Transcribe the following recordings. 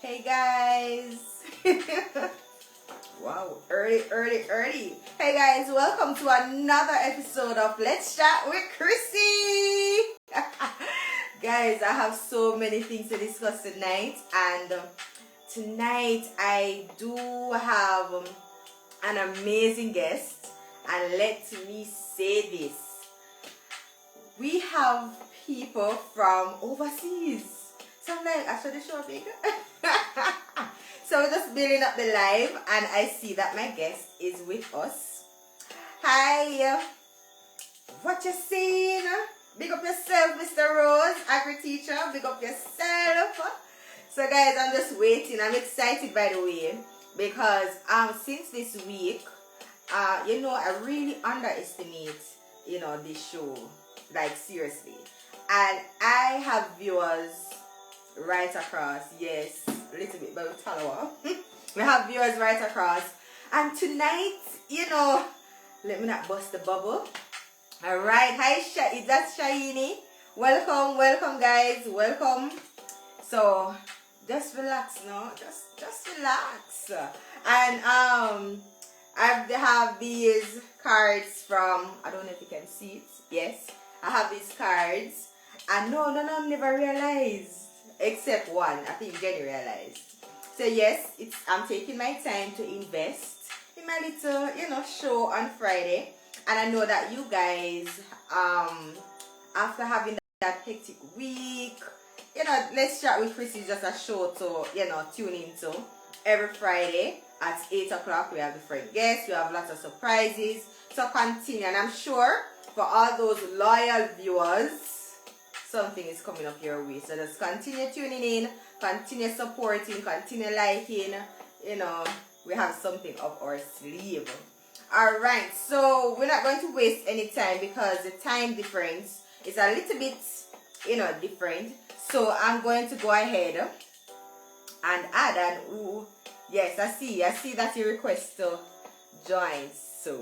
Hey guys. Wow, early. Hey guys, welcome to another episode of Let's Chat with Chrissy. Guys, I have so many things to discuss tonight, and tonight I do have an amazing guest, and let me say this. We have people from overseas. So I'm like, I should have show big. So we're just building up the live, and I see that my guest is with us. Hi. What you saying? Big up yourself, Mr. Rose, agri teacher. Big up yourself. So guys, I'm just waiting. I'm excited, by the way, because since this week, I really underestimate, this show, like seriously. And I have viewers right across, yes, a little bit, but follower. We have viewers right across, and tonight, let me not bust the bubble. All right, hi, is that Shaini? Welcome, guys, welcome. So just relax now, just relax. And I have these cards from, I don't know if you can see it. Yes, I have these cards, and no, never realized. Except one, I think Jenny realized. So yes, I'm taking my time to invest in my little, show on Friday. And I know that you guys, after having that hectic week, Let's Chat with Chrissy is just a show to, tune into every Friday at 8 o'clock. We have different guests, we have lots of surprises. So continue, and I'm sure for all those loyal viewers, something is coming up your way. So just continue tuning in, continue supporting, continue liking. We have something up our sleeve. Alright, so we're not going to waste any time because the time difference is a little bit, different. So I'm going to go ahead and add an ooh. Yes, I see that you request to join. So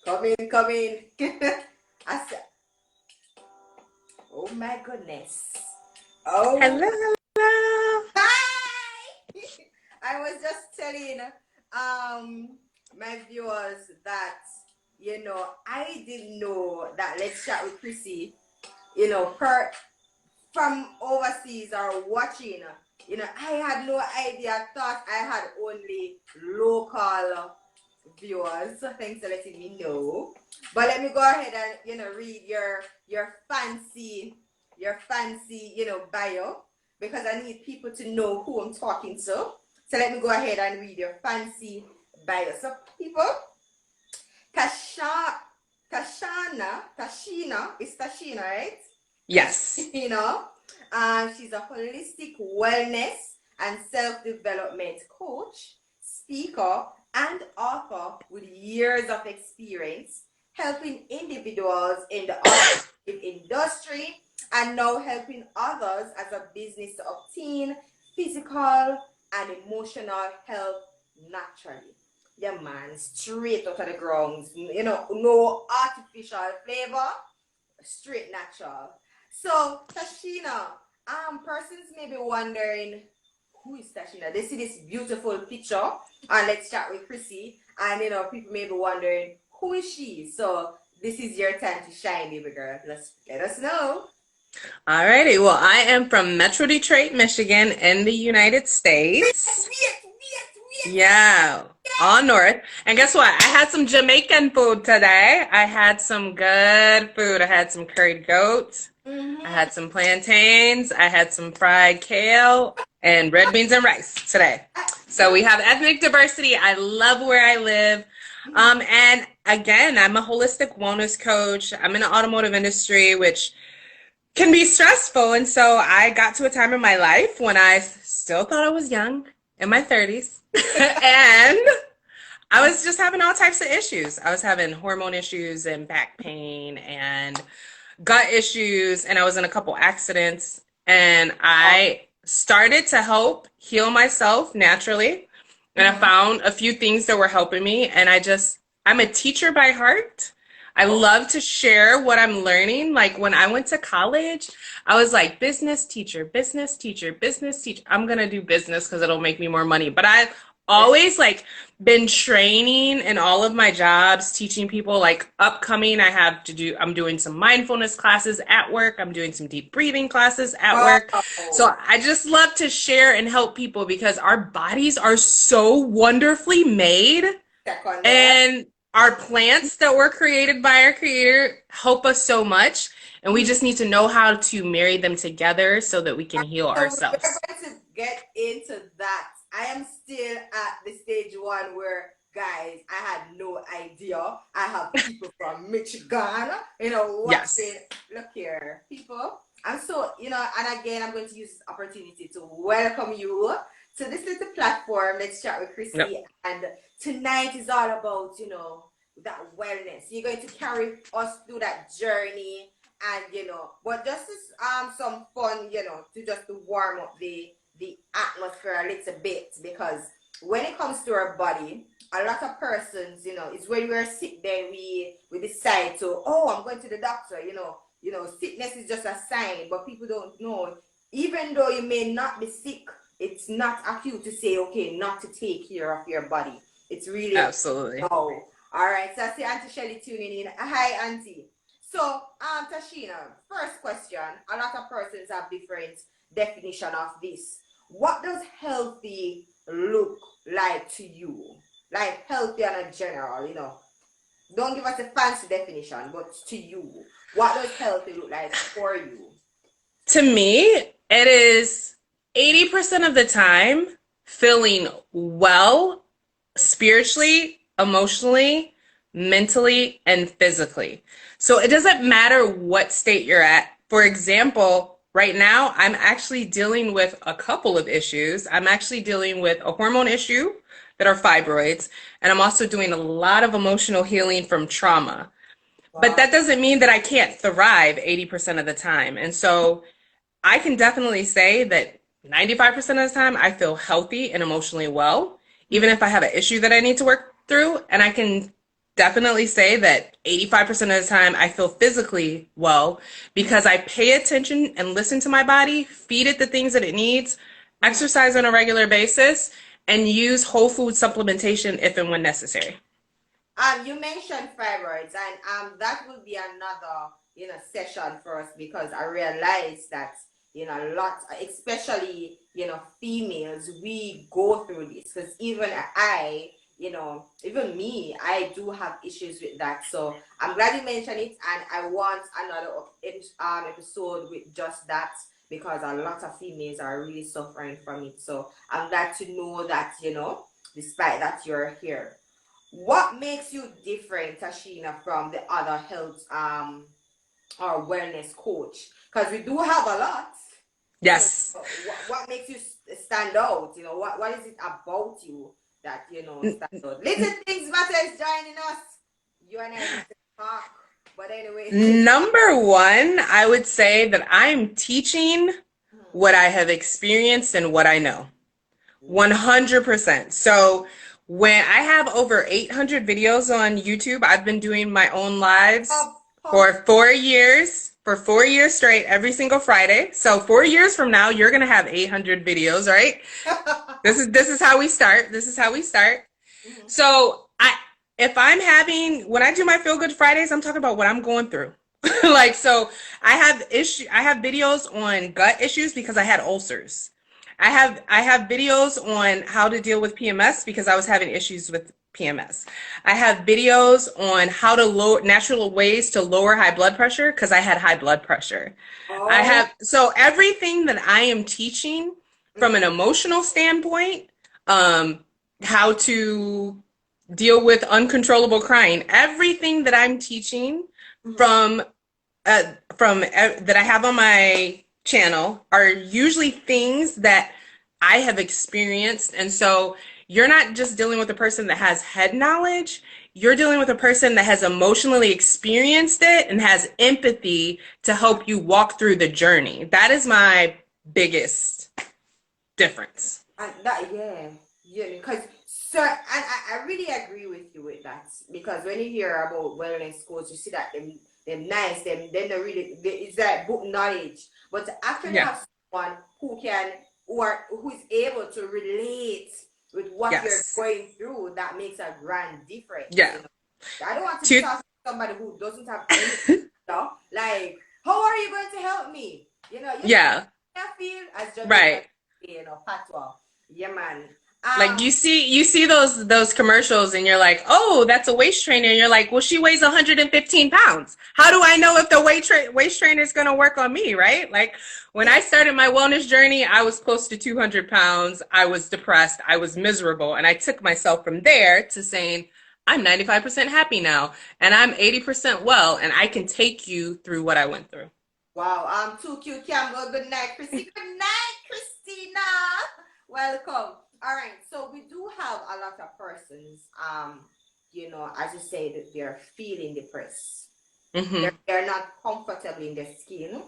Come in. Oh my goodness. Oh. Hello. Hi. I was just telling my viewers that I didn't know that Let's Chat with Chrissy, from overseas or watching, I had no idea. I thought I had only local viewers. So thanks for letting me know. But let me go ahead and read your fancy bio, because I need people to know who I'm talking to. So let me go ahead and read your fancy bio. So people, Tashina, is Tashina, right? Yes. She's a holistic wellness and self-development coach, speaker, and author with years of experience helping individuals in the automotive industry, and now helping others as a business to obtain physical and emotional health naturally. Yeah, man, straight out of the grounds. No artificial flavor, straight natural. So, Tashina, persons may be wondering, who is Tashina? They see this beautiful picture on Let's Chat with Chrissy, and people may be wondering, who is she? So this is your time to shine, baby girl. Let us know. Alrighty. Well, I am from Metro Detroit, Michigan, in the United States. Yeah, all north. And guess what? I had some Jamaican food today. I had some good food. I had some curried goat. I had some plantains. I had some fried kale and red beans and rice today. So we have ethnic diversity. I love where I live. And again, I'm a holistic wellness coach. I'm in the automotive industry, which can be stressful. And so I got to a time in my life when I still thought I was young, in my 30s. And I was just having all types of issues. I was having hormone issues and back pain and gut issues. And I was in a couple accidents. And I started to help heal myself naturally. And I found a few things that were helping me. And I'm a teacher by heart. I love to share what I'm learning. Like when I went to college, I was like business teacher, business teacher, business teacher. I'm gonna do business because it'll make me more money. But I've always like been training in all of my jobs, teaching people like upcoming. I'm doing some mindfulness classes at work. I'm doing some deep breathing classes at work. Wow. So I just love to share and help people because our bodies are so wonderfully made. Check on that. And our plants that were created by our creator help us so much. And we just need to know how to marry them together so that we can heal So we're ourselves. going to get into that. I am still at the stage one where, guys, I had no idea. I have people from Michigan, Yes. watching. Look here, people. I'm so, and again, I'm going to use this opportunity to welcome you to this little platform. Let's chat with Yep. Chrissy. And tonight is all about, that wellness. You're going to carry us through that journey and but just some fun, to just to warm up the atmosphere a little bit, because when it comes to our body, a lot of persons, it's when we're sick, then we decide to, oh, I'm going to the doctor. Sickness is just a sign, but people don't know, even though you may not be sick, it's not acute to say, okay, not to take care of your body. It's really, Absolutely. oh, all right. So I see Auntie Shelly tuning in. Hi, Auntie. So, Tashina, first question. A lot of persons have different definition of this. What does healthy look like to you? Like healthy on a general, Don't give us a fancy definition, but to you, what does healthy look like for you? To me, it is 80% of the time feeling well spiritually, emotionally, mentally, and physically. So it doesn't matter what state you're at. For example, right now, I'm actually dealing with a couple of issues. I'm actually dealing with a hormone issue that are fibroids, and I'm also doing a lot of emotional healing from trauma. But Wow. that doesn't mean that I can't thrive 80% of the time. And so I can definitely say that 95% of the time I feel healthy and emotionally well, even if I have an issue that I need to work through. And I can definitely say that 85% of the time I feel physically well because I pay attention and listen to my body, feed it the things that it needs, exercise on a regular basis, and use whole food supplementation if and when necessary. You mentioned fibroids, and that will be another session for us, because I realize that a lot, especially females, we go through this, because even I, even me, I do have issues with that. So I'm glad you mentioned it, and I want another episode with just that, because a lot of females are really suffering from it. So I'm glad to know that despite that, you're here. What makes you different, Tashina, from the other health or wellness coach? Because we do have a lot. So Yes. what makes you stand out? What is it about you that stand out? Little things matter is joining us. You and I need to talk. But anyway. Number one, I would say that I'm teaching what I have experienced and what I know. 100%. So when I have over 800 videos on YouTube, I've been doing my own lives Pop, for pop. 4 years, for 4 years straight, every single Friday. So 4 years from now, you're gonna have 800 videos, right? This is how we start. This is how we start. Mhm. So if I'm having when I do my feel good Fridays, I'm talking about what I'm going through. Like so I have videos on gut issues because I had ulcers. I have videos on how to deal with PMS because I was having issues with PMS. I have videos on how to lower natural ways to lower high blood pressure because I had high blood pressure. I Oh. have so everything that I am teaching from an Mhm. emotional standpoint, um, how to deal with uncontrollable crying, everything that I'm teaching Mhm. from that I have on my channel are usually things that I have experienced. And so you're not just dealing with a person that has head knowledge, you're dealing with a person that has emotionally experienced it and has empathy to help you walk through the journey. That is my biggest difference. And that, yeah, yeah, because So, and I really agree with you with that because when you hear about wellness coach, you see that them nice, them they really it's like book knowledge. But to actually Yeah. have someone who can who is able to relate with what you're Yes. going through, that makes a grand difference. Yeah. I don't want to be Two. talking to somebody who doesn't have any, like, how are you going to help me? You know Yeah. I feel as Jamaican, Right. patois. Yeah, man. Like Um, you see those commercials and you're like, oh, that's a waist trainer. And you're like, well, she weighs 115 pounds. How do I know if the waist trainer is going to work on me, right? Like when I started my wellness journey, I was close to 200 pounds. I was depressed. I was miserable. And I took myself from there to saying, I'm 95% happy now and I'm 80% well. And I can take you through what I went through. wow, I'm too cute, Campbell. Good night, Chrissy. Good night, Christina. Welcome. All right, so we do have a lot of persons, as you say, that they're feeling depressed. Hmm. They're not comfortable in their skin.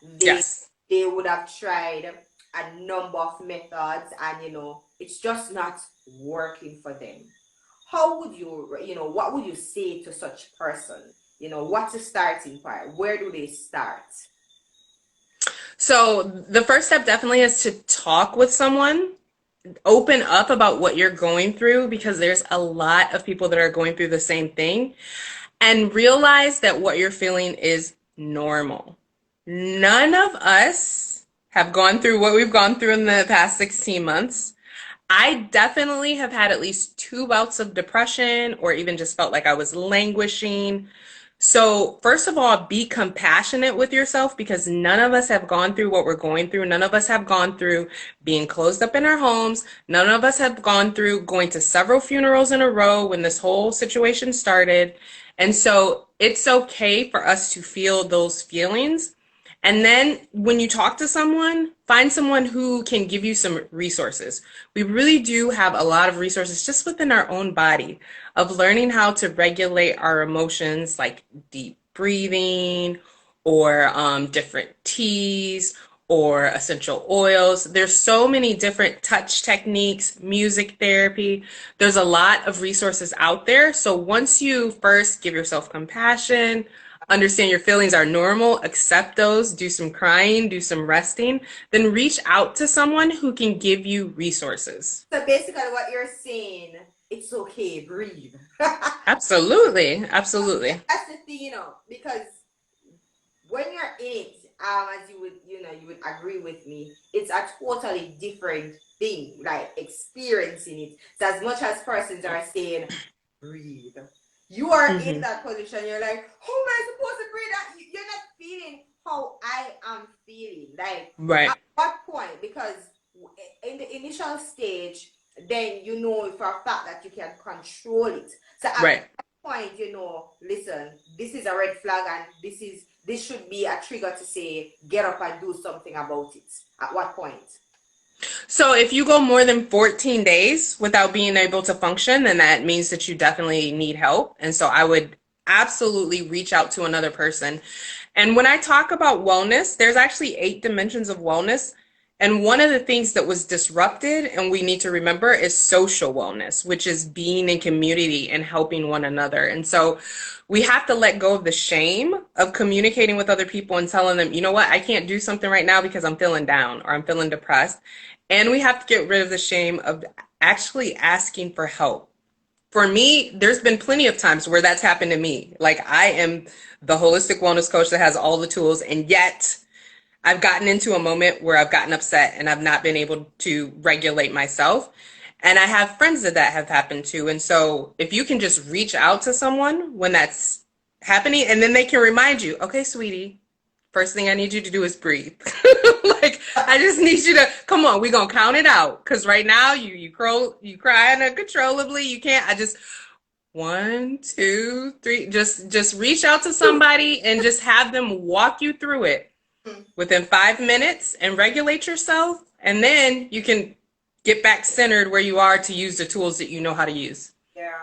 They Yes. they would have tried a number of methods, and it's just not working for them. How would what would you say to such person? What's the starting point? Where do they start? So the first step definitely is to talk with someone, open up about what you're going through because there's a lot of people that are going through the same thing and realize that what you're feeling is normal. None of us have gone through what we've gone through in the past 16 months. I definitely have had at least two bouts of depression or even just felt like I was languishing. So, first of all, be compassionate with yourself because none of us have gone through what we're going through. None of us have gone through being closed up in our homes. None of us have gone through going to several funerals in a row when this whole situation started. And so, it's okay for us to feel those feelings. And then when you talk to someone, find someone who can give you some resources. We really do have a lot of resources just within our own body of learning how to regulate our emotions, like deep breathing or different teas or essential oils. There's so many different touch techniques, music therapy. There's a lot of resources out there. So once you first give yourself compassion, understand your feelings are normal, accept those, do some crying, do some resting, then reach out to someone who can give you resources. So basically, what you're saying, it's okay, breathe. Absolutely. Absolutely. That's the thing, because when you're in it, as you would agree with me, it's a totally different thing, like experiencing it. So as much as persons are saying, breathe, you are in Hmm. that position. You're like, how am I supposed to breathe? You're not feeling how I am feeling. Like, Right. at what point? Because in the initial stage, then you know for a fact that you can control it. So at Right. point, listen, this is a red flag, and this should be a trigger to say, get up and do something about it. At what point? So if you go more than 14 days without being able to function, then that means that you definitely need help. And so I would absolutely reach out to another person. And when I talk about wellness, there's actually 8 dimensions of wellness. And one of the things that was disrupted, and we need to remember, is social wellness, which is being in community and helping one another. And so we have to let go of the shame of communicating with other people and telling them, you know what, I can't do something right now because I'm feeling down or I'm feeling depressed. And we have to get rid of the shame of actually asking for help. For me, there's been plenty of times where that's happened to me. Like I am the holistic wellness coach that has all the tools, and yet I've gotten into a moment where I've gotten upset and I've not been able to regulate myself. And I have friends that have happened to. And so if you can just reach out to someone when that's happening, and then they can remind you, okay, sweetie, first thing I need you to do is breathe. Like I just need you to come on, we're gonna count it out. Cause right now you crying uncontrollably. You can't I just 1, 2, 3, just reach out to somebody and just have them walk you through it within 5 minutes and regulate yourself, and then you can get back centered where you are to use the tools that you know how to use. Yeah.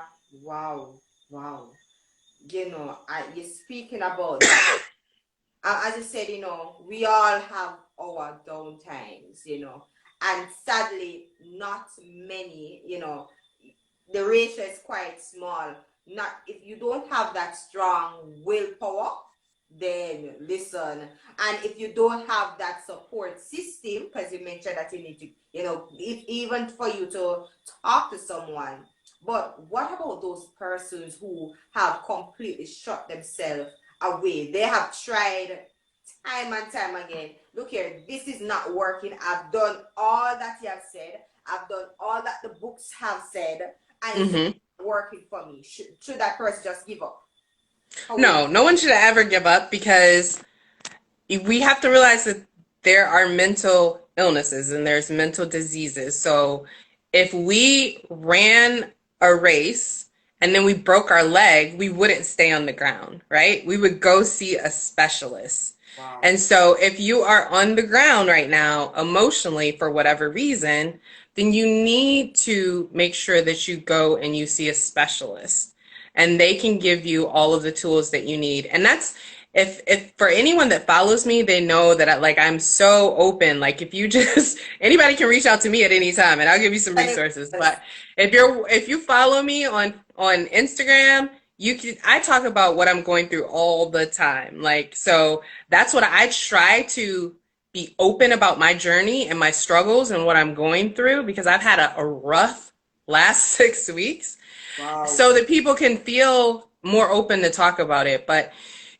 Wow. Wow. You're speaking about that. As I said, we all have our down times, and sadly, not many, the ratio is quite small. Not if you don't have that strong willpower, then listen. And if you don't have that support system, because you mentioned that you need to, if even for you to talk to someone. But what about those persons who have completely shut themselves away? They have tried time and time again. Look here, this is not working. I've done all that you have said. I've done all that the books have said, and it's Hmm. not working for me. Should that person just give up? How would No, no one should ever give up because we have to realize that there are mental illnesses and there's mental diseases. So if we ran a race and then we broke our leg, we wouldn't stay on the ground, right? We would go see a specialist. wow. And so if you are on the ground right now emotionally for whatever reason, then you need to make sure that you go and you see a specialist and they can give you all of the tools that you need. And that's if for anyone that follows me, they know that I'm so open. Like if you just anybody can reach out to me at any time and I'll give you some resources. But if you follow me on Instagram, you can I talk about what I'm going through all the time. Like so that's what I try to be open about my journey and my struggles and what I'm going through because I've had a rough last 6 weeks Wow. so that people can feel more open to talk about it. But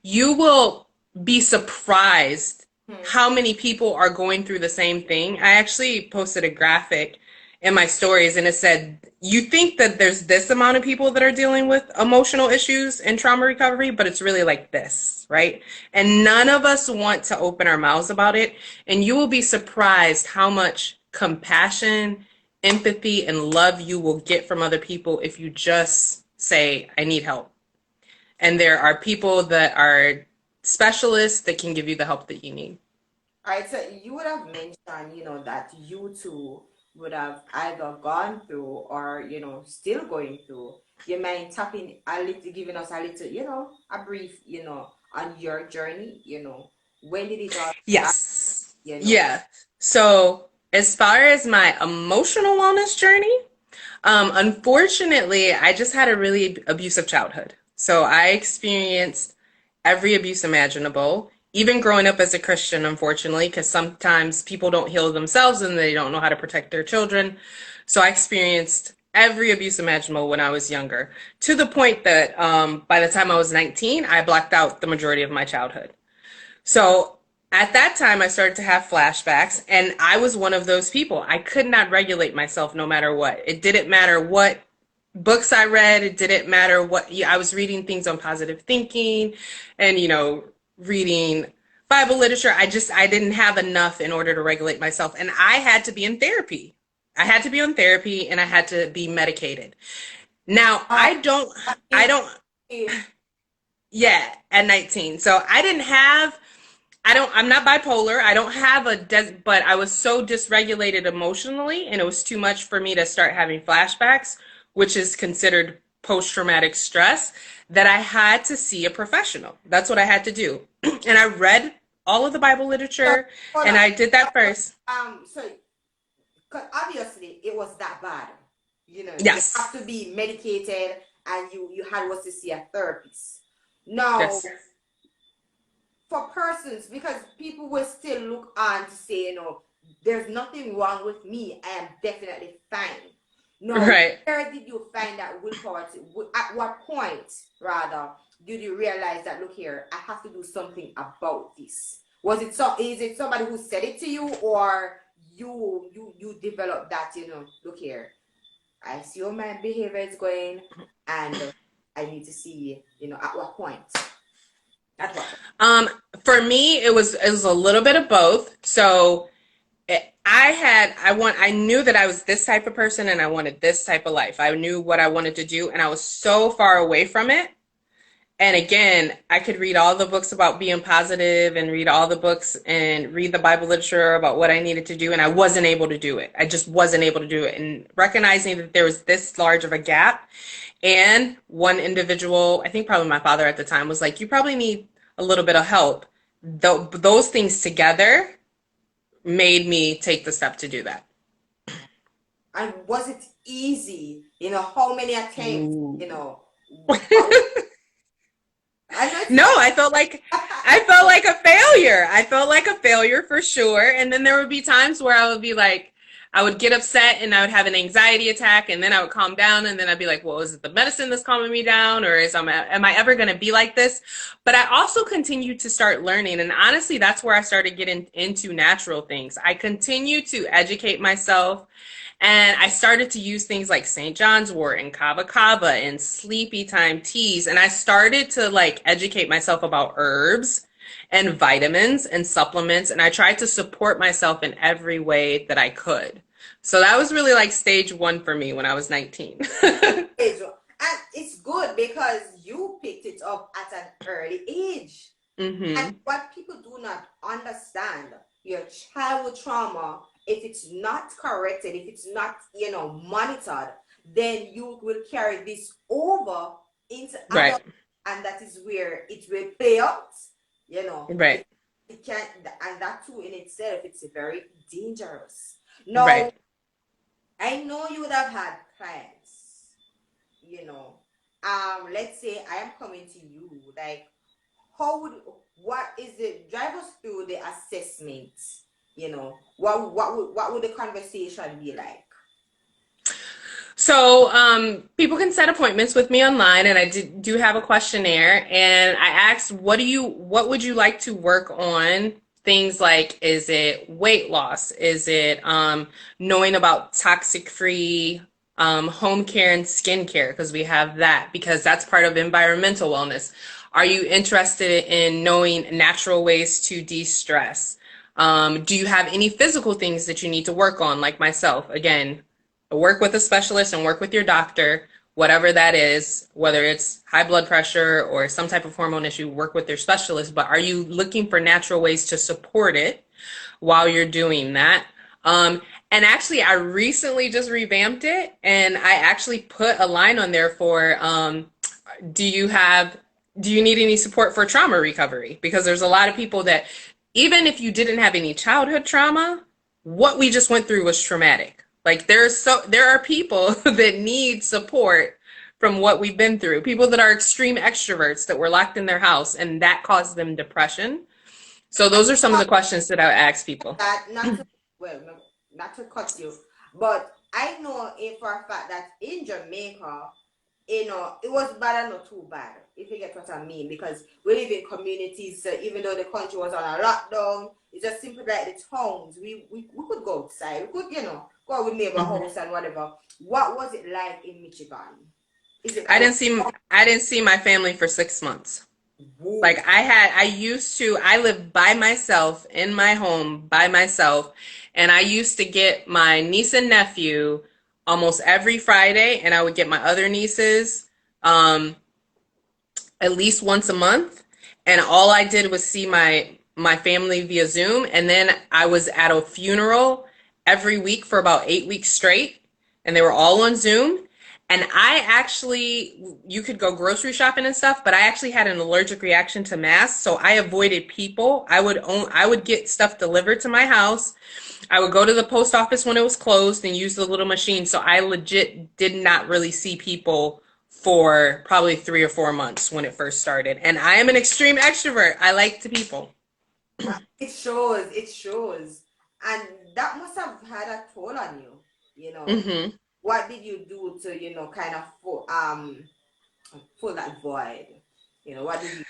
you will be surprised Hmm. how many people are going through the same thing. I actually posted a graphic in my stories and it said, you think that there's this amount of people that are dealing with emotional issues and trauma recovery, but it's really like this, right? And none of us want to open our mouths about it. And you will be surprised how much compassion, empathy, and love you will get from other people if you just say, I need help. And there are people that are specialists that can give you the help that you need. All right, so you would have mentioned, that you two would have either gone through or, still going through. You mind tapping a little, giving us a little, a brief, on your journey, when did it all start, Yes. you know? Yeah. So, as far as my emotional wellness journey, unfortunately, I just had a really abusive childhood. So, I experienced every abuse imaginable, even growing up as a Christian, unfortunately, because sometimes people don't heal themselves and they don't know how to protect their children. So, I experienced every abuse imaginable when I was younger, to the point that by the time I was 19, I blacked out the majority of my childhood. So at that time, I started to have flashbacks, and I was one of those people. I could not regulate myself no matter what. It didn't matter what books I read, it didn't matter what yeah, I was reading things on positive thinking and, reading Bible literature. I didn't have enough in order to regulate myself, and I had to be in therapy. I had to be on therapy and I had to be medicated. Now, Uh, I in, don't, in, yeah, at 19. So I'm not bipolar. I don't have but I was so dysregulated emotionally and it was too much for me to start having flashbacks, which is considered post-traumatic stress, that I had to see a professional. That's what I had to do. And I read all of the Bible so, literature hold and on. I did that first. So, 'cause obviously it was that bad. You have Yes. to be medicated and you had was to see a therapist. Now, Yes. for persons, because people will still look on to say, there's nothing wrong with me. I am definitely fine. No, Right. where did you find that willpower? At what point, rather, did you realize that, look here, I have to do something about this? Is it somebody who said it to you, or you developed that, look here, I see how my behavior is going, and I need to see, at what point? At what point? Um, for me, it was a little bit of both. So I knew that I was this type of person and I wanted this type of life. I knew what I wanted to do and I was so far away from it. And again, I could read all the books about being positive and read all the books and read the Bible literature about what I needed to do. And I wasn't able to do it. I just wasn't able to do it. And recognizing that there was this large of a gap, and one individual, I think probably my father at the time, was like, you probably need a little bit of help. Those things together made me take the step to do that. And was it easy? How many attempts? Ooh. I know it's No, not. I felt like a failure. I felt like a failure for sure. And then there would be times where I would be like, I would get upset and I would have an anxiety attack, and then I would calm down, and then I'd be like, well, is it the medicine that's calming me down, or am I ever going to be like this? But I also continued to start learning, and honestly, that's where I started getting into natural things. I continued to educate myself, and I started to use things like St. John's wort and kava kava and sleepy time teas. And I started to like educate myself about herbs and vitamins and supplements. And I tried to support myself in every way that I could. So that was really like stage one for me when I was 19. And it's good because you picked it up at an early age. And what people do not understand, your childhood trauma, if it's not corrected, if it's not, monitored, then you will carry this over into Right, adult, and that is where it will play out. right, It can't, and that too in itself, it's very dangerous. Now, right. I know you would have had clients, let's say I am coming to you, like, what is it, drive us through the assessment, what would the conversation be like? So, people can set appointments with me online, and I do have a questionnaire. And I asked, what would you like to work on? Things like, is it weight loss? Is it knowing about toxic-free home care and skincare? Because we have that, because that's part of environmental wellness. Are you interested in knowing natural ways to de-stress? Do you have any physical things that you need to work on, like myself? Again, work with a specialist and work with your doctor, whatever that is, whether it's high blood pressure or some type of hormone issue, work with your specialist. But are you looking for natural ways to support it while you're doing that? And actually, I recently just revamped it, and I actually put a line on there for do you have do you need any support for trauma recovery? Because there's a lot of people that, even if you didn't have any childhood trauma, what we just went through was traumatic. Like there are people that need support from what we've been through. People that are extreme extroverts that were locked in their house and that caused them depression. So those are some of the questions that I would ask people. That not to, well, no, not to cut you, but I know for a fact that in Jamaica, it was bad and not too bad, if you get what I mean, because we live in communities, so even though the country was on a lockdown, it's just simply like the towns. We could go outside, we could, go out with neighbor house and whatever. What was it like in Michigan? Is it I kind didn't see I didn't see my family for 6 months. of Like I lived by myself in my home by myself, and I used to get my niece and nephew almost every Friday, and I would get my other nieces um, at least once a month, and all I did was see my family via Zoom, and then I was at a funeral every week for about 8 weeks straight, and they were all on Zoom. And you could go grocery shopping and stuff, but I actually had an allergic reaction to masks, so I avoided people. I would get stuff delivered to my house. I would go to the post office when it was closed and use the little machine. So I legit did not really see people for probably 3 or 4 months when it first started. And I am an extreme extrovert. I like to people. it shows, and that must have had a toll on you. hmm What did you do to kind of fill that void? What did you?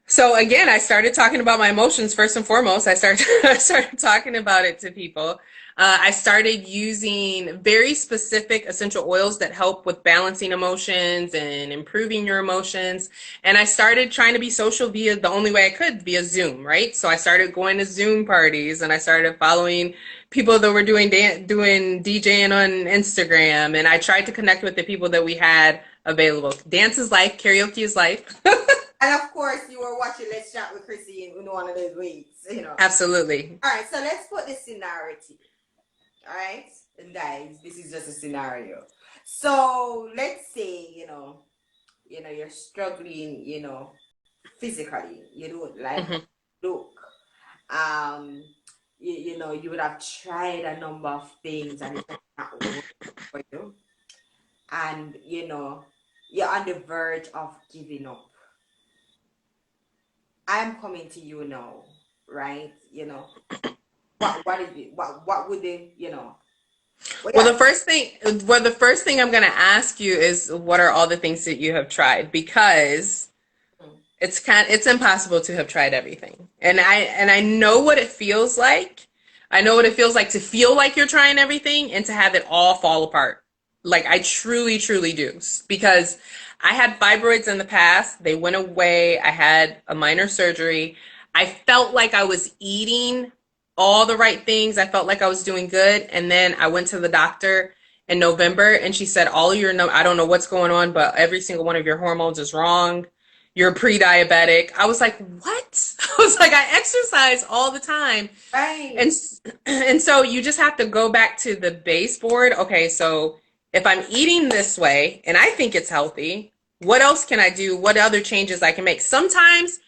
So again, I started talking about my emotions first and foremost. I started talking about it to people. I started using very specific essential oils that help with balancing emotions and improving your emotions. And I started trying to be social via the only way I could, via Zoom, right? So I started going to Zoom parties, and I started following people that were doing DJing on Instagram. And I tried to connect with the people that we had available. Dance is life, karaoke is life. And of course, you were watching Let's Chat with Chrissy in one of those weeks. Absolutely. All right, so let's put this scenario to you. All right, and guys, this is just a scenario. So let's say you're struggling, physically. You don't like hmm look. Um, you would have tried a number of things, and it's not working for you, and you're on the verge of giving up. I'm coming to you now, right? What is it? What would they, what Well, yeah, the first thing I'm going to ask you is what are all the things that you have tried? Because it's impossible to have tried everything. And I know what it feels like. I know what it feels like to feel like you're trying everything and to have it all fall apart. Like I truly, truly do. Because I had fibroids in the past. They went away. I had a minor surgery. I felt like I was eating all the right things. I felt like I was doing good. And then I went to the doctor in November and she said, all of your, no, I don't know what's going on, but every single one of your hormones is wrong. You're pre-diabetic. I was like, what? I was like, I exercise all the time. right. And and so you just have to go back to the baseboard. Okay, so if I'm eating this way and I think it's healthy, what else can I do? What other changes I can make? Sometimes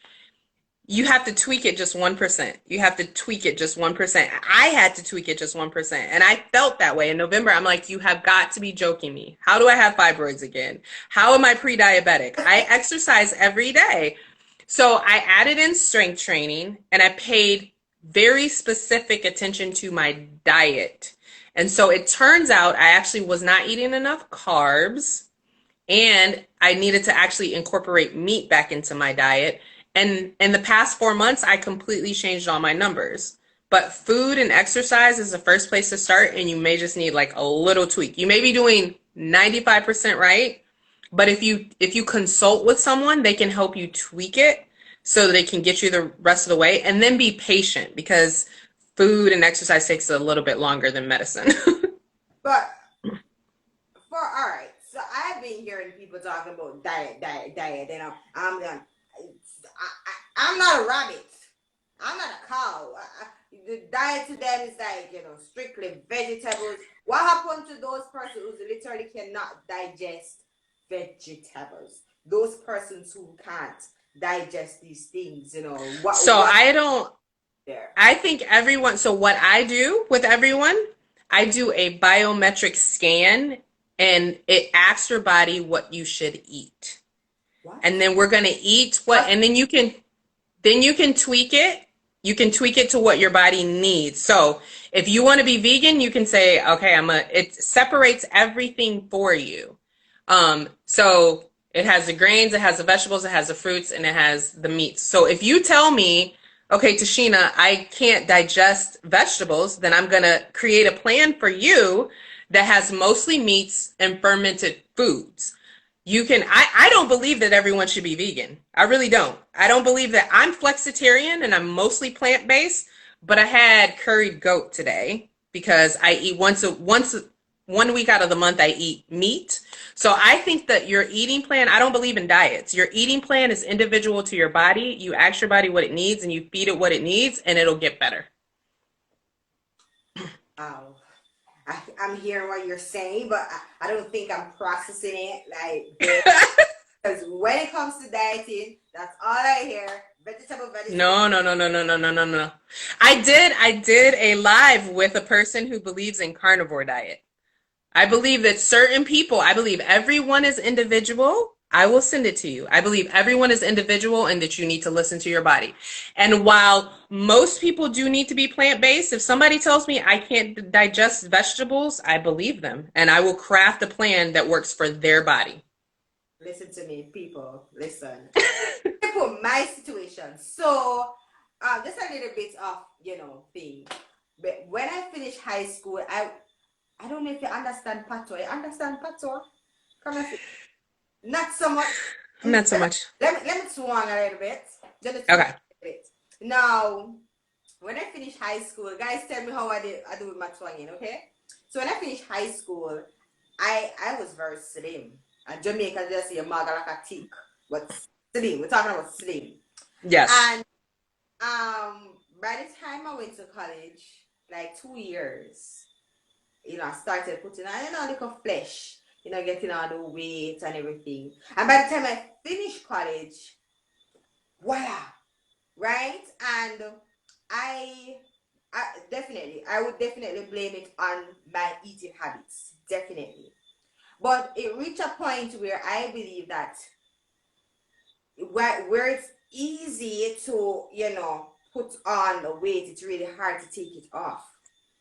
you have to tweak it just 1%. You have to tweak it just 1%. I had to tweak it just 1%. And I felt that way in November. I'm like, you have got to be joking me. How do I have fibroids again? How am I pre-diabetic? I exercise every day. So I added in strength training and I paid very specific attention to my diet. And so it turns out I actually was not eating enough carbs and I needed to actually incorporate meat back into my diet. And in the past 4 months, I completely changed all my numbers. But food and exercise is the first place to start, and you may just need like a little tweak. You may be doing 95% right, but if you consult with someone, they can help you tweak it so that they can get you the rest of the way. And then be patient because food and exercise takes a little bit longer than medicine. But all right, so I've been hearing people talking about diet. I'm not a rabbit. I'm not a cow. The diet to them is like strictly vegetables. What happened to those persons who literally cannot digest vegetables? Those persons who can't digest these things, So what I don't there? I think everyone, so what I do with everyone, I do a biometric scan and it asks your body what you should eat. What? And then we're going to eat what, What? and then you can tweak it. You can tweak it to what your body needs. So if you want to be vegan, you can say, okay, it separates everything for you. So it has the grains, it has the vegetables, it has the fruits, and it has the meats. So if you tell me, okay, Tashina, I can't digest vegetables, then I'm gonna create a plan for you that has mostly meats and fermented foods. I don't believe that everyone should be vegan. I really don't. I don't believe that. I'm flexitarian and I'm mostly plant-based, but I had curried goat today because I eat one week out of the month I eat meat. So I think that your eating plan, I don't believe in diets. Your eating plan is individual to your body. You ask your body what it needs and you feed it what it needs and it'll get better. Oh, I'm hearing what you're saying, but I don't think I'm processing it like this. Because when it comes to dieting, that's all I hear. Vegetable. No, no, no, no, no, no, no, no, no. I did a live with a person who believes in carnivore diet. I believe that I believe everyone is individual. I will send it to you. I believe everyone is individual and that you need to listen to your body. And while most people do need to be plant-based, if somebody tells me I can't digest vegetables, I believe them and I will craft a plan that works for their body. Listen to me, people. Listen. For my situation. So, just a little bit of, thing. But when I finished high school, I don't know if you understand patois. You understand patois? Come and see. Not so much. Not so much. Let me swing a little bit. Okay. Now, when I finished high school, guys, tell me how I do with my twanging, okay? So when I finished high school, I was very slim. And Jamaica just say maga like a tick, but slim. We're talking about slim. Yes. And by the time I went to college, like 2 years, I started putting on a little flesh, getting all the weight and everything. And by the time I finished college, voila, right? And I Definitely, I would definitely blame it on my eating habits. Definitely. But it reached a point where I believe that where it's easy to, put on the weight, it's really hard to take it off.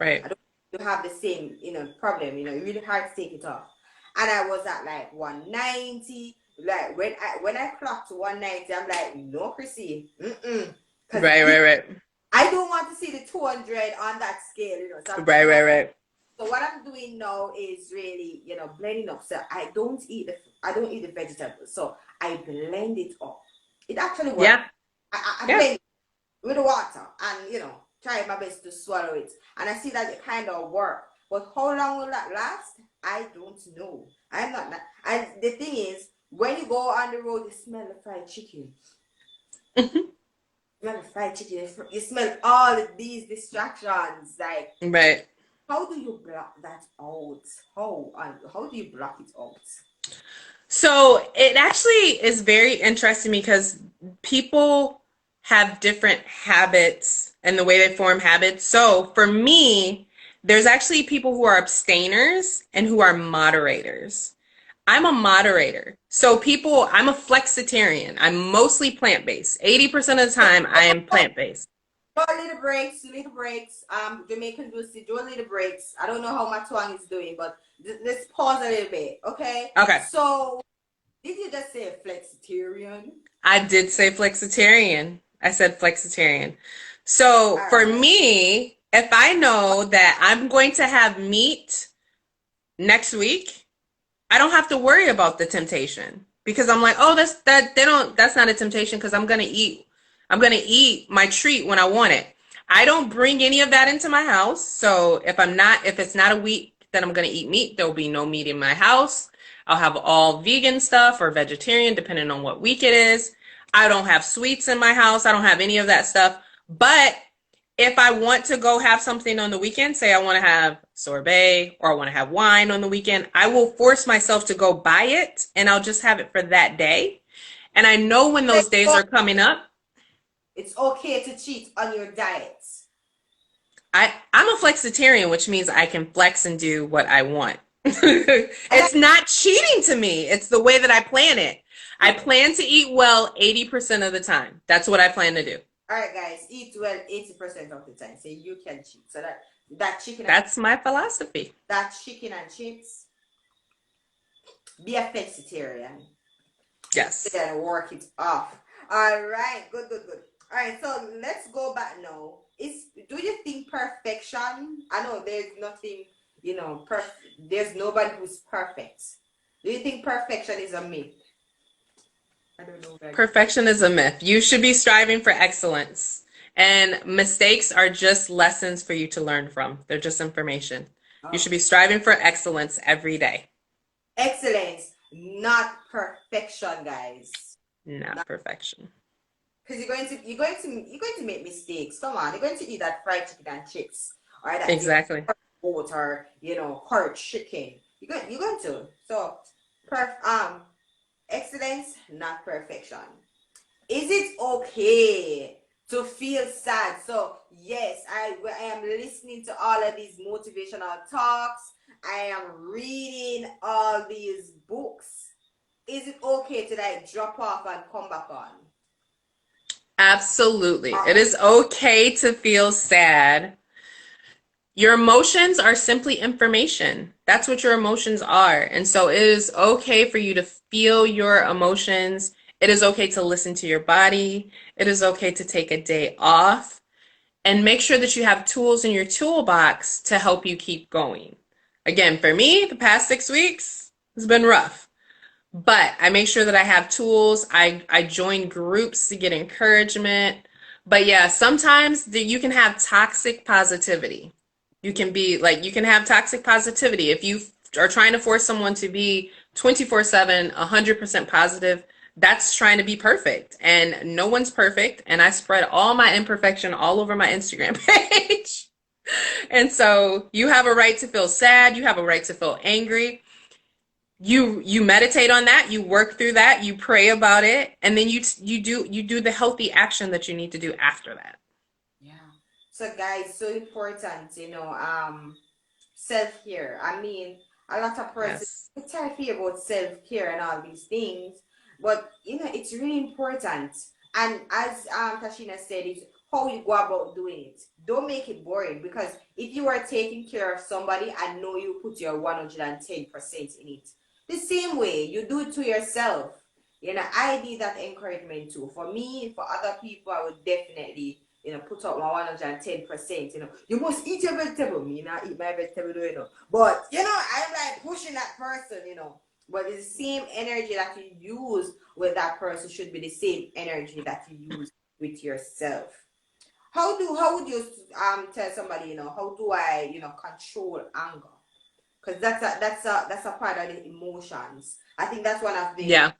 Right. I don't have the same, problem. It's really hard to take it off. And I was at like 190. Like when I clocked 190, I'm like, no, Chrissy, because Right, right, right. I don't want to see the 200 on that scale, So I'm Right, trying. right, right. So what I'm doing now is really, blending up. So I don't eat the vegetables. So I blend it up. It actually works. Yeah. I Yeah. blend it with the water and try my best to swallow it. And I see that it kind of work. But how long will that last? I don't know. I'm not that. And the thing is, when you go on the road, you smell the fried chicken. Smell the fried chicken. You smell all of these distractions. Like, Right. how do you block that out? How do you block it out? So it actually is very interesting because people have different habits and the way they form habits. So for me, there's actually people who are abstainers and who are moderators. I'm a moderator. So I'm a flexitarian. I'm mostly plant-based. 80% of the time, I am plant-based. Draw little breaks, little breaks. Jamaican Lucy, draw little breaks. I don't know how my tongue is doing, but let's pause a little bit, okay? Okay. So, did you just say flexitarian? I did say flexitarian. I said flexitarian. So All for right. me, if I know that I'm going to have meat next week, I don't have to worry about the temptation because I'm like, oh, that's not a temptation because I'm gonna eat my treat when I want it. I don't bring any of that into my house. So if it's not a week that I'm gonna eat meat, there'll be no meat in my house. I'll have all vegan stuff or vegetarian, depending on what week it is. I don't have sweets in my house. I don't have any of that stuff. But if I want to go have something on the weekend, say I want to have sorbet or I want to have wine on the weekend, I will force myself to go buy it and I'll just have it for that day. And I know when those days are coming up. It's okay to cheat on your diet. I'm a flexitarian, which means I can flex and do what I want. It's not cheating to me. It's the way that I plan it. I plan to eat well 80% of the time. That's what I plan to do. All right, guys, eat well 80% of the time, so you can cheat. So that chicken, That's my philosophy. that chicken and chips, be a flexitarian. Yes. Then work it off. All right, good, good, good. All right, so let's go back now. Do you think perfection? I know there's nothing, perfect. There's nobody who's perfect. Do you think perfection is a myth? I don't know. Perfection is a myth. You should be striving for excellence. And mistakes are just lessons for you to learn from. They're just information. You should be striving for excellence every day. Excellence, not perfection, guys. Not perfection. Because you're going to make mistakes. Come on, you're going to eat that fried chicken and chips, or that Exactly. water, curd chicken. You're going to. So, excellence, not perfection. Is it okay to feel sad? So, yes, I am listening to all of these motivational talks. I am reading all these books. Is it okay to like drop off and come back on? Absolutely. It is okay to feel sad. Your emotions are simply information. That's what your emotions are. And so it is okay for you to feel your emotions. It is okay to listen to your body. It is okay to take a day off and make sure that you have tools in your toolbox to help you keep going. Again, for me, the past 6 weeks has been rough, but I make sure that I have tools. I join groups to get encouragement. But yeah, sometimes you can have toxic positivity. You can have toxic positivity. If you are trying to force someone to be 24/7, 100% positive, that's trying to be perfect. And no one's perfect. And I spread all my imperfection all over my Instagram page. And so you have a right to feel sad. You have a right to feel angry. You meditate on that, you work through that, you pray about it, and then you do the healthy action that you need to do after that. Yeah. So guys, so important, self-care. I mean, a lot of persons Yes. tell you about self-care and all these things, but it's really important. And as Tashina said, it's how you go about doing it. Don't make it boring, because if you are taking care of somebody, I know you put your 110% in it. The same way you do it to yourself. I need that encouragement too. For me, for other people, I would definitely put up my 110%. You must eat your vegetable. Me not eat my vegetable, But I'm like pushing that person, But it's the same energy that you use with that person should be the same energy that you use with yourself. How would you tell somebody, how do I, control anger? Because that's a part of the emotions. I think that's one of the Yeah.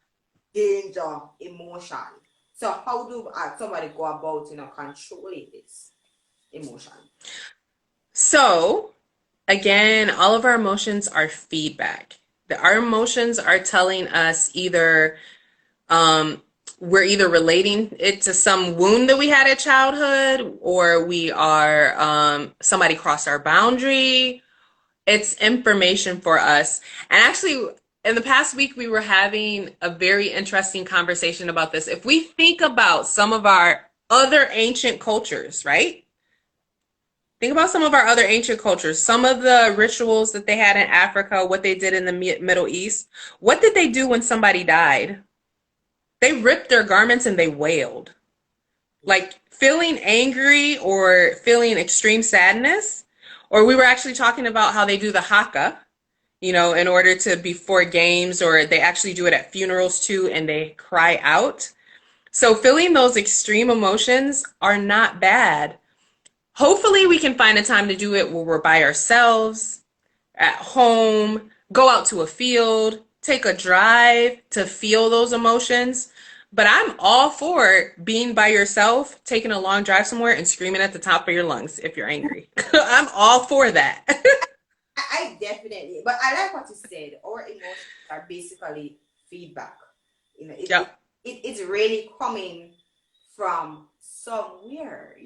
danger emotion. So how do somebody go about, controlling this emotion? So, again, all of our emotions are feedback. Our emotions are telling us either um, we're either relating it to some wound that we had at childhood, or we are somebody crossed our boundary. It's information for us. And actually, in the past week, we were having a very interesting conversation about this. If we think about some of our other ancient cultures, right? Think about some of our other ancient cultures, some of the rituals that they had in Africa, what they did in the Middle East. What did they do when somebody died? They ripped their garments and they wailed. Like feeling angry or feeling extreme sadness. Or we were actually talking about how they do the haka, in order to before games, or they actually do it at funerals too, and they cry out. So feeling those extreme emotions are not bad. Hopefully we can find a time to do it where we're by ourselves, at home, go out to a field, take a drive to feel those emotions. But I'm all for being by yourself, taking a long drive somewhere and screaming at the top of your lungs if you're angry. I'm all for that. I definitely, but I like what you said. Our emotions are basically feedback. Yep. It's really coming from somewhere.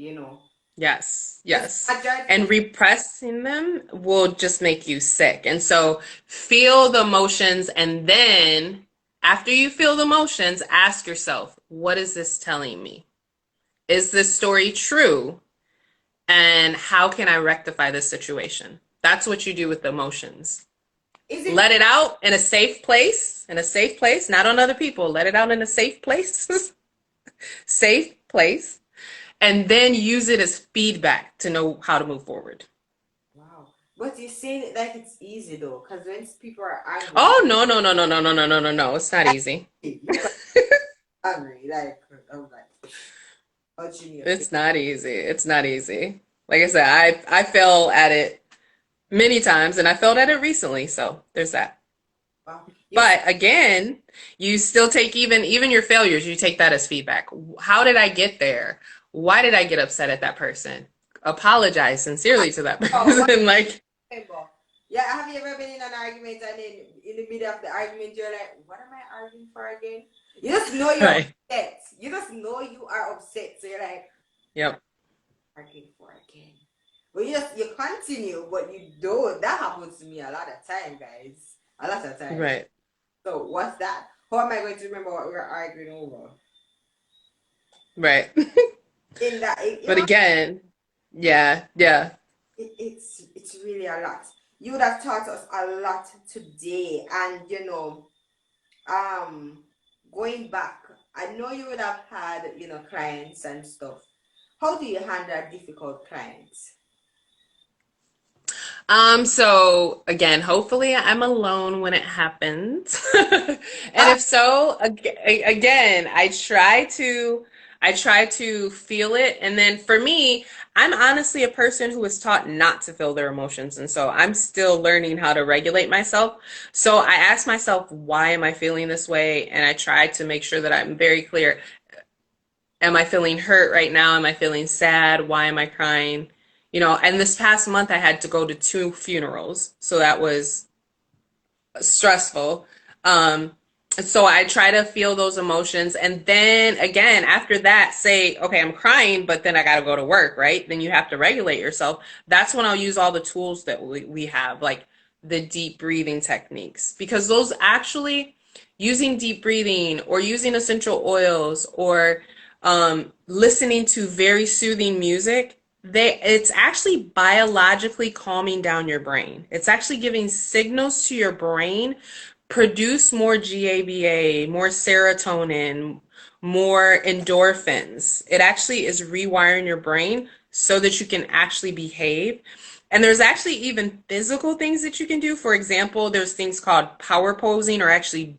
Yes, Because yes. majority And of repressing them will just make you sick. And so feel the emotions, and then after you feel the emotions, ask yourself, what is this telling me? Is this story true? And how can I rectify this situation? That's what you do with the emotions. is it Let it out in a safe place, not on other people. Let it out in a safe place, safe place, and then use it as feedback to know how to move forward. wow? But you say it like it's easy though, because when people are angry, Oh, no, no, no, no, no, no, no, no, no, no. It's not easy. you got angry. Like I'm like, oh, Junior, It's not easy. It's not easy. Like I said, I fell at it many times, and I felt at it recently, so there's that. wow. You But again, you still take even your failures, you take that as feedback. How did I get there? Why did I get upset at that person? Apologize sincerely to that oh, what person. Like, remember? Yeah, have you ever been in an argument and then in the middle of the argument you're like, what am I arguing for again? You just know you're right. upset. You just know you are upset. So you're like, Yep. arguing for again. But you continue, but you don't. That happens to me a lot of time, guys. A lot of time. Right. So what's that? How am I going to remember what we were arguing over? Right. In that, But again, yeah, yeah. it's really a lot. You would have taught us a lot today, and um, going back, I know you would have had clients and stuff. How do you handle difficult clients? So again, hopefully I'm alone when it happens. And Ah, if so, again, I try to feel it. And then for me, I'm honestly a person who was taught not to feel their emotions. And so I'm still learning how to regulate myself. So I ask myself, why am I feeling this way? And I try to make sure that I'm very clear. Am I feeling hurt right now? Am I feeling sad? Why am I crying? And this past month I had to go to two funerals, so that was stressful. Um, So I try to feel those emotions. And then again, after that, say, okay, I'm crying, but then I got to go to work, right? Then you have to regulate yourself. That's when I'll use all the tools that we have, like the deep breathing techniques, because those actually, using deep breathing or using essential oils or listening to very soothing music, it's actually biologically calming down your brain. It's actually giving signals to your brain produce more GABA, more serotonin, more endorphins. It actually is rewiring your brain so that you can actually behave. And there's actually even physical things that you can do. For example, there's things called power posing, or actually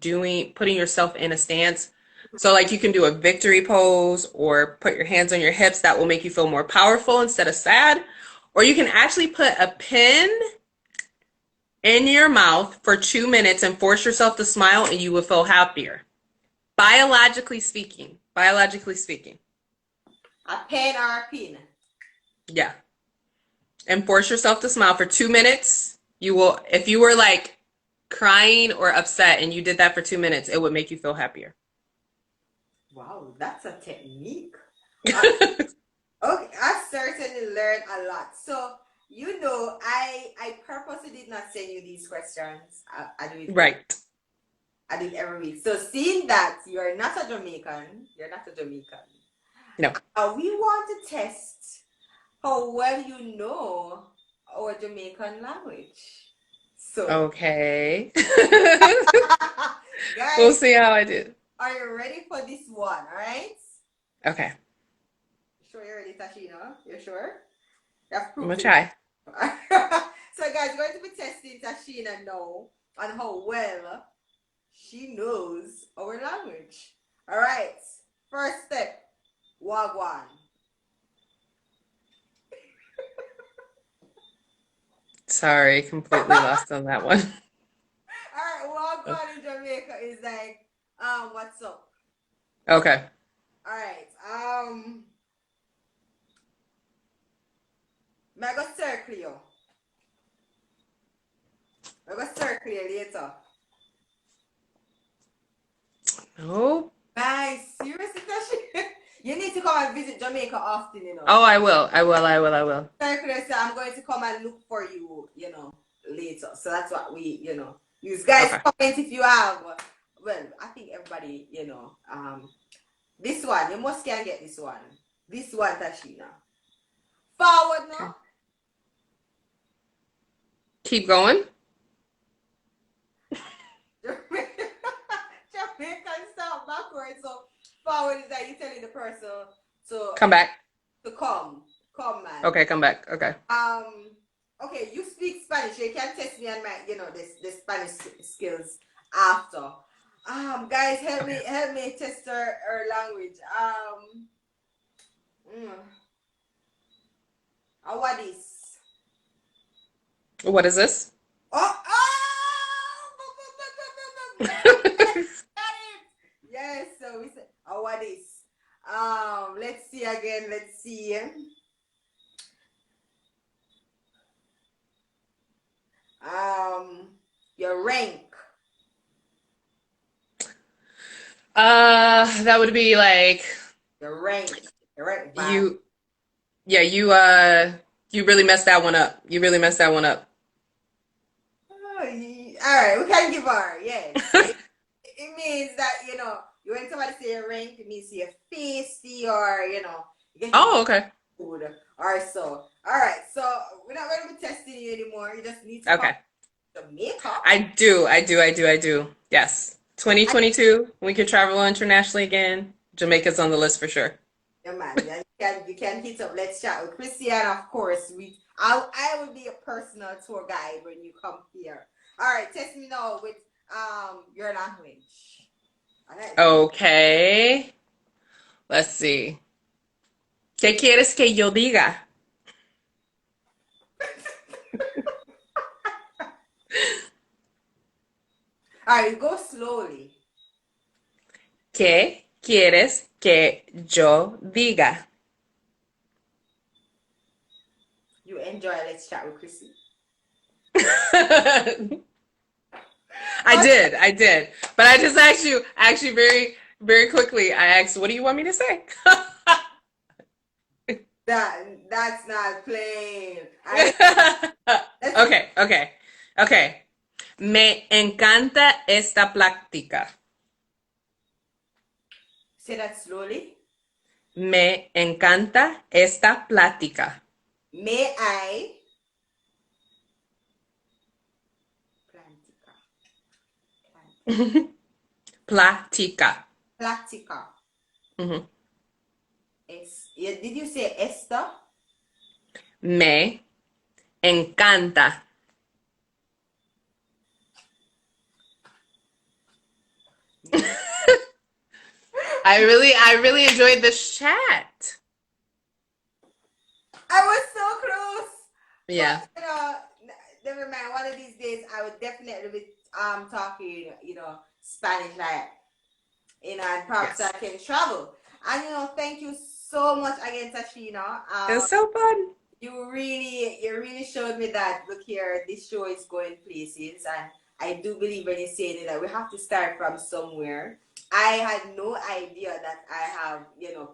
putting yourself in a stance. So like you can do a victory pose or put your hands on your hips. That will make you feel more powerful instead of sad. Or you can actually put a pin in your mouth for 2 minutes and force yourself to smile, and you will feel happier. Biologically speaking. Biologically speaking. A pen or a pin. Yeah. And force yourself to smile for 2 minutes. You will, if you were like crying or upset and you did that for 2 minutes, it would make you feel happier. Wow, that's a technique. Okay, I certainly learned a lot. So, I purposely did not send you these questions. I do it. Right. I do it every week. So, seeing that you're not a Jamaican, No. we want to test how well you know our Jamaican language. So, Okay. We'll guys, see how I do. are you ready for this one? All right. Okay. Sure, you're ready, Tashina? You're sure? You have I'm proof gonna to try. So, guys, we're going to be testing Tashina now on how well she knows our language. All right. First step, Wagwan. Sorry, completely lost on that one. All right, Wagwan in Jamaica is like, what's up? Okay. All right. I go circle you. I go circle you later. Oh. Nice. Seriously, Tashina? You need to come and visit Jamaica often, Oh, I will. I will. I will. I will. Circular, so I'm going to come and look for you, later. So that's what use. Guys, Okay. comment if you have. Well, I think everybody, this one, you must can get this one. This one, Tashina. Forward Okay. now. Keep going. Jamaican start backwards. So forward is that you telling the person to Come back. to come. Come, man. Okay, come back. Okay. Okay, you speak Spanish. You can test me on my, the Spanish skills after. Guys, Okay. help me test her language. Mm, what is? What is this? Oh, got it. Yes, so we said, what is? Let's see again. Let's see. Your rank. That would be like Your rank. Your rank band. you, yeah, you really messed that one up. You really messed that one up. Oh, all right, we can give her. Yes. It means that, when somebody say your rank, it means you're feisty or, you get Oh, okay. food or so. All right, so we're not going to be testing you anymore. You just need to come Okay. to makeup. I do. I do. I do. I do. Yes. I, 2022, we can travel internationally again. Jamaica's on the list for sure. yeah, man, yeah, you can hit up. Let's chat with Chrissy, and of course, I will be a personal tour guide when you come here. All right, test me now with your language. All right. Okay. Let's see. ¿Qué quieres que yo diga? All right, go slowly. ¿Qué quieres que yo diga? You enjoy Let's Chat with Chrissy. I did. But I just asked you, actually, very, very quickly, I asked, what do you want me to say? That's not plain. Okay, okay, okay. Me encanta esta plática. Say that slowly. Me encanta esta plática. May I? Plantica. Plática. Platica. Mhm. Did you say Esther? Me encanta. I really enjoyed this chat. I was so close. Yeah. But, never mind. One of these days, I would definitely be talking, Spanish, like, and perhaps I Yes. can travel. And thank you so much again, Tashina. It was so fun. You really showed me that. Look here, this show is going places, and I do believe when you say that we have to start from somewhere. I had no idea that I have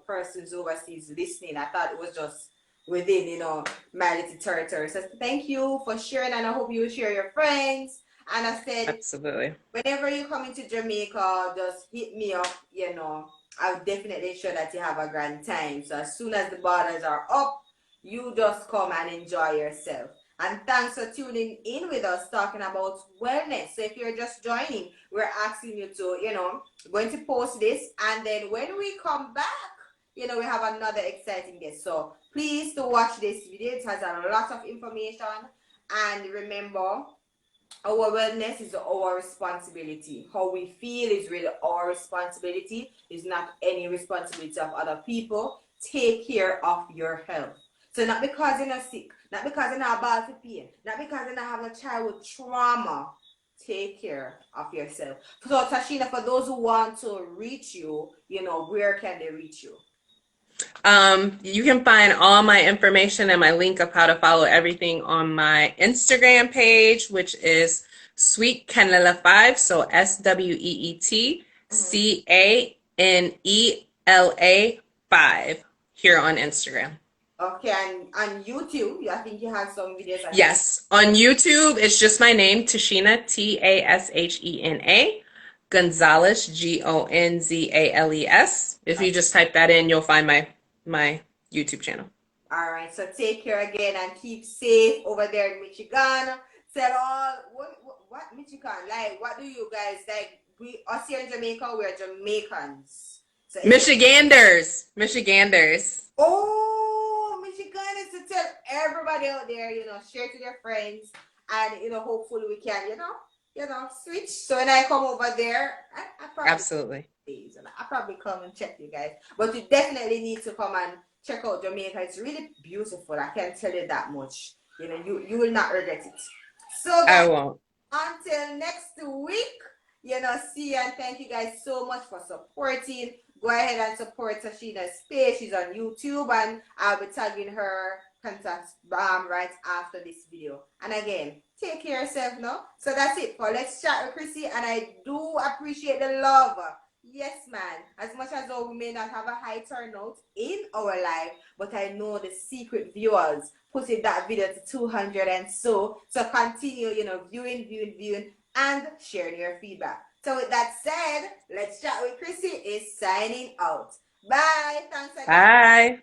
persons overseas listening. I thought it was just within my little territory. So thank you for sharing, and I hope you share your friends. And I said, Absolutely. whenever you come into Jamaica, just hit me up. I'll definitely ensure that you have a grand time. So as soon as the borders are up, you just come and enjoy yourself. And thanks for tuning in with us talking about wellness. So if you're just joining, we're asking you to, going to post this. And then when we come back, we have another exciting guest. So please to watch this video. It has a lot of information. And remember, our wellness is our responsibility. How we feel is really our responsibility. It's not any responsibility of other people. Take care of your health. So not because you're not sick, not because you're not bad for pain, not because you're not having a child with trauma. Take care of yourself. So Tashina, for those who want to reach you, where can they reach you? You can find all my information and my link of how to follow everything on my Instagram page, which is Sweet Canela 5. So SweetCanela 5 here on Instagram. Okay, and on YouTube, I think you have some videos. Yes, on YouTube, it's just my name, Tashina, Tashena, Gonzalez, Gonzales. If you just type that in, you'll find my YouTube channel. All right, so take care again and keep safe over there in Michigan. Tell all what Michigan, like, what do you guys like? Us here in Jamaica, we're Jamaicans. So Michiganders. Oh, Michigan is to tell everybody out there, share to their friends, and hopefully we can, switch. So when I come over there, I probably Absolutely. I probably come and check you guys. But you definitely need to come and check out Jamaica. It's really beautiful. I can tell you that much. You will not regret it. So I won't. until next week, see you and thank you guys so much for supporting. Go ahead and support Tashina's page. She's on YouTube, and I'll be tagging her contacts right after this video. And again, take care of yourself now. So that's it for Let's Chat with Chrissy, and I do appreciate the love. Yes, man. As much as though we may not have a high turnout in our life, but I know the secret viewers putting that video to 200 and so. So continue, viewing, and sharing your feedback. So with that said, Let's Chat with Chrissy is signing out. Bye. Thanks again. Bye.